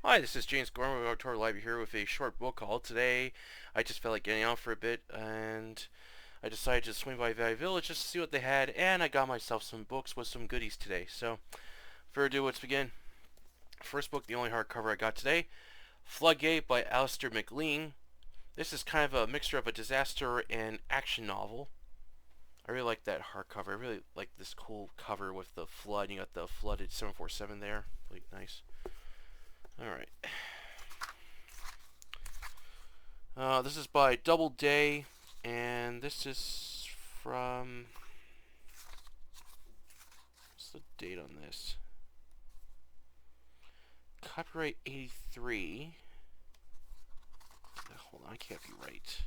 Hi, this is James Gorman of Outdoor Library here with a short book haul. Today, I just felt like getting out for a bit, and I decided to swing by Valley Village just to see what they had, and I got myself some books with some goodies today. So, further ado, let's begin. First book, the only hardcover I got today, Floodgate by Alistair MacLean. This is kind of a mixture of a disaster and action novel. I really like that hardcover. I really like this cool cover with the flood. You got the flooded 747 there. Really nice. Alright. This is by Doubleday, and this is from... what's the date on this? Copyright 83. Hold on, I can't be right.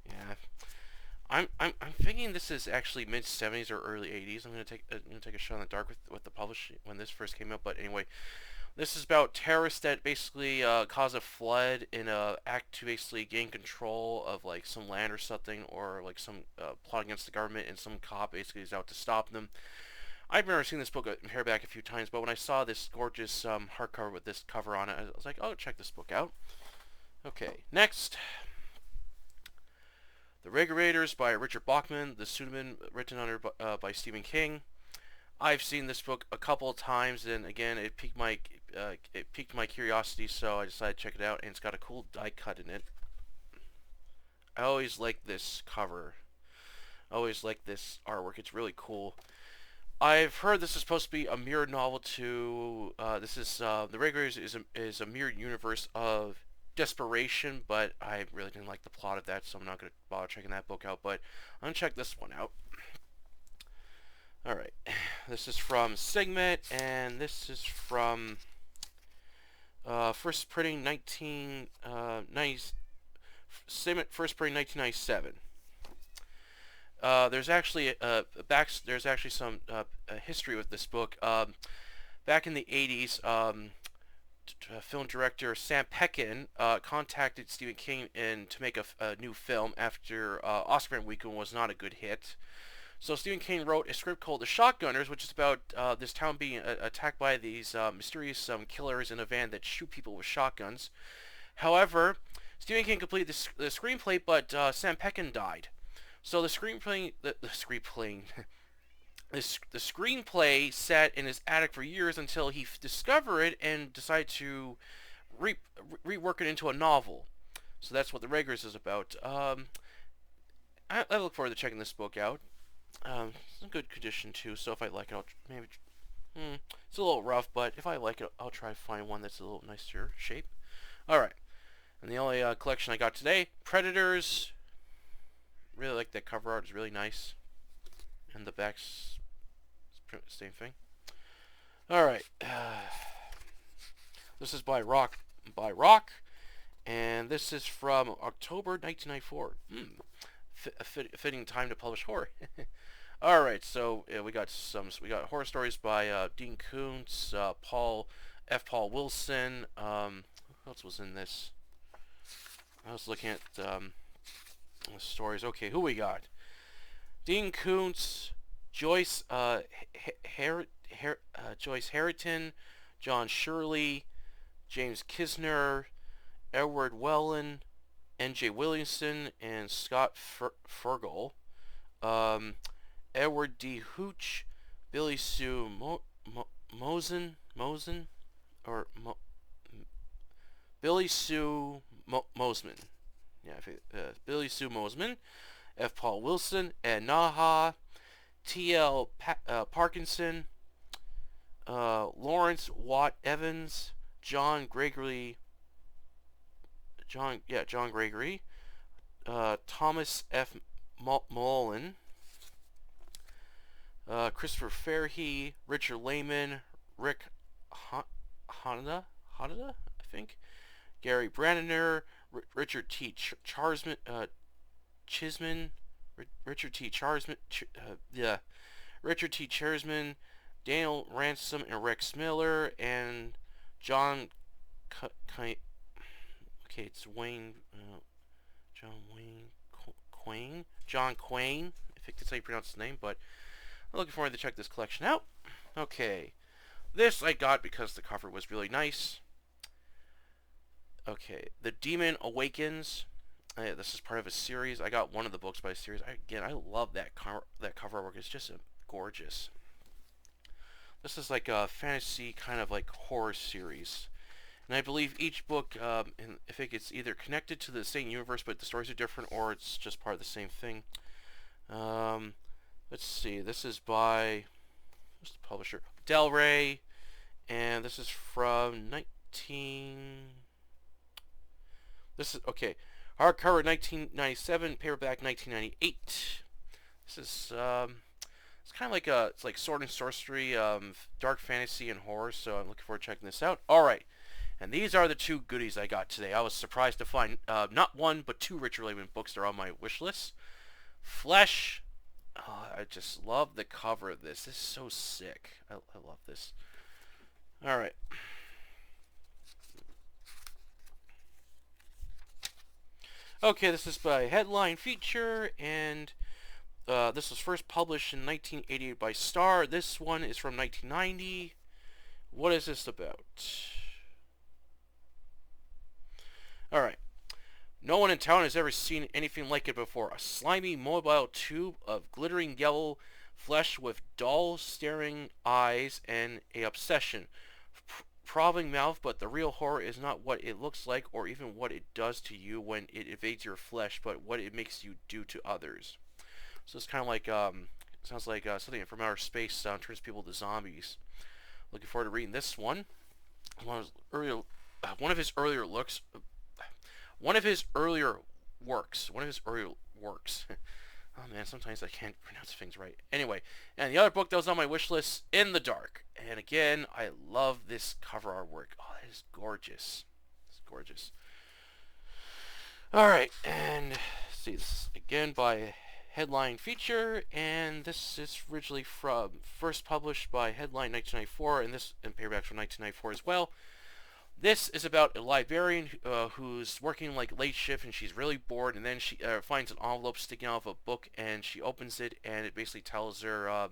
Yeah. I'm thinking this is actually mid 70s or early 80s. I'm gonna take a shot in the dark with the publish when this first came out. But anyway, this is about terrorists that basically cause a flood in a act to basically gain control of like some land or something, or like some plot against the government, and some cop basically is out to stop them. I've never seen this book paperback a few times, but when I saw this gorgeous hardcover with this cover on it, I was like, oh, check this book out. Okay, next. The Regulators by Richard Bachman, the pseudonym written under by Stephen King. I've seen this book a couple of times, and again, it piqued my curiosity, so I decided to check it out. And it's got a cool die cut in it. I always like this cover. I always like this artwork. It's really cool. I've heard this is supposed to be a mirror novel to. This is The Regulators is a mirrored universe of Desperation, but I really didn't like the plot of that, so I'm not going to bother checking that book out. But I'm going to check this one out. Alright, this is from Segment, and this is from first printing 1990. Segment first printing 1997. There's actually some history with this book. Back in the 80s, film director Sam Peckin contacted Stephen King to make a new film after Oscar Weekend was not a good hit. So Stephen King wrote a script called The Shotgunners, which is about this town being attacked by these mysterious killers in a van that shoot people with shotguns. However, Stephen King completed the screenplay, but Sam Peckin died. So the screenplay sat in his attic for years until he discovered it and decided to rework it into a novel. So that's what The Regulators is about. I look forward to checking this book out. It's in good condition too, so if I like it, I'll maybe. It's a little rough, but if I like it, I'll try to find one that's a little nicer shape. Alright. And the only collection I got today, Predators. Really like that cover art, it's really nice. And the back's same thing. Alright. This is by Rock. And this is from October 1994. A fitting time to publish horror. Alright, so we got horror stories by Dean Koontz, Paul Wilson. Who else was in this? I was looking at the stories. Okay, who we got? Dean Koontz, Joyce Harrington, John Shirley, James Kisner, Edward Wellen, N.J. Williamson, and Scott Fergal. Edward D. Hooch, Billy Sue Mosen, Billy Sue Mosman. Yeah, Billy Sue Mosman, F. Paul Wilson, Ed Naha, T.L. Parkinson, Lawrence Watt Evans, John Gregory, Thomas F. Mullen, Christopher Fairhey, Richard Lehman, Rick Hanada, I think, Gary Brandner, Richard T. Chisman, Richard T. Chersman, Daniel Ransom, and Rex Miller, and John. It's Wayne. John Quain. I think that's how you pronounce his name, but I'm looking forward to check this collection out. Okay, this I got because the cover was really nice. Okay, The Demon Awakens. This is part of a series. I got one of the books by a series. I love that cover work. It's just gorgeous. This is like a fantasy kind of like horror series. And I believe each book, if it gets either connected to the same universe but the stories are different, or it's just part of the same thing. Let's see. This is by, who's the publisher? Del Rey. And this is from This is, okay. Hardcover 1997, paperback 1998. This is, it's kind of like it's like sword and sorcery, dark fantasy and horror, so I'm looking forward to checking this out. Alright, and these are the two goodies I got today. I was surprised to find not one, but two Richard Lehman books that are on my wish list. Flesh, I just love the cover of this. This is so sick. I love this. Alright. Okay, this is by Headline Feature, and this was first published in 1988 by Star. This one is from 1990. What is this about? Alright. No one in town has ever seen anything like it before. A slimy, mobile tube of glittering yellow flesh with dull, staring eyes and a obsession. Probing mouth, but the real horror is not what it looks like or even what it does to you when it invades your flesh, but what it makes you do to others. So it's kind of like, sounds like something from outer space turns people to zombies. Looking forward to reading this one. One of his earlier works. Oh man, sometimes I can't pronounce things right. Anyway, and the other book that was on my wish list, In the Dark. And again, I love this cover artwork. Oh, that is gorgeous. It's gorgeous. Alright, and see, this is again by Headline Feature, and this is originally first published by Headline 1994, and this in paperback from 1994 as well. This is about a librarian who's working like late shift, and she's really bored, and then she finds an envelope sticking out of a book, and she opens it, and it basically tells her,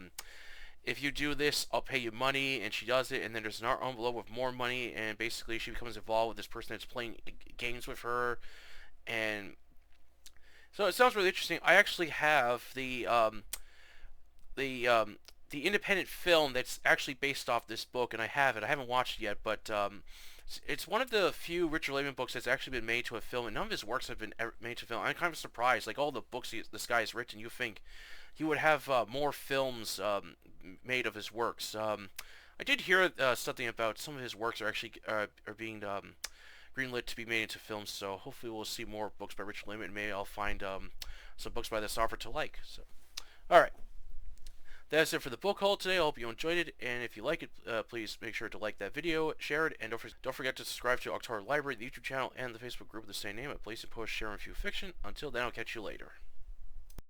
if you do this, I'll pay you money, and she does it, and then there's another envelope with more money, and basically she becomes involved with this person that's playing games with her, and so it sounds really interesting. I actually have the independent film that's actually based off this book, and I have it. I haven't watched it yet, but it's one of the few Richard Lehman books that's actually been made to a film, and none of his works have been made to film. I'm kind of surprised. Like, all the books this guy has written, you think he would have more films made of his works. I did hear something about some of his works are actually are being greenlit to be made into films, so hopefully we'll see more books by Richard Lehman. Maybe I'll find some books by this author to like. So, alright. That's it for the book haul today. I hope you enjoyed it, and if you like it, please make sure to like that video, share it, and don't forget to subscribe to October Library, the YouTube channel, and the Facebook group with the same name. I place and post, share, and review fiction. Until then, I'll catch you later.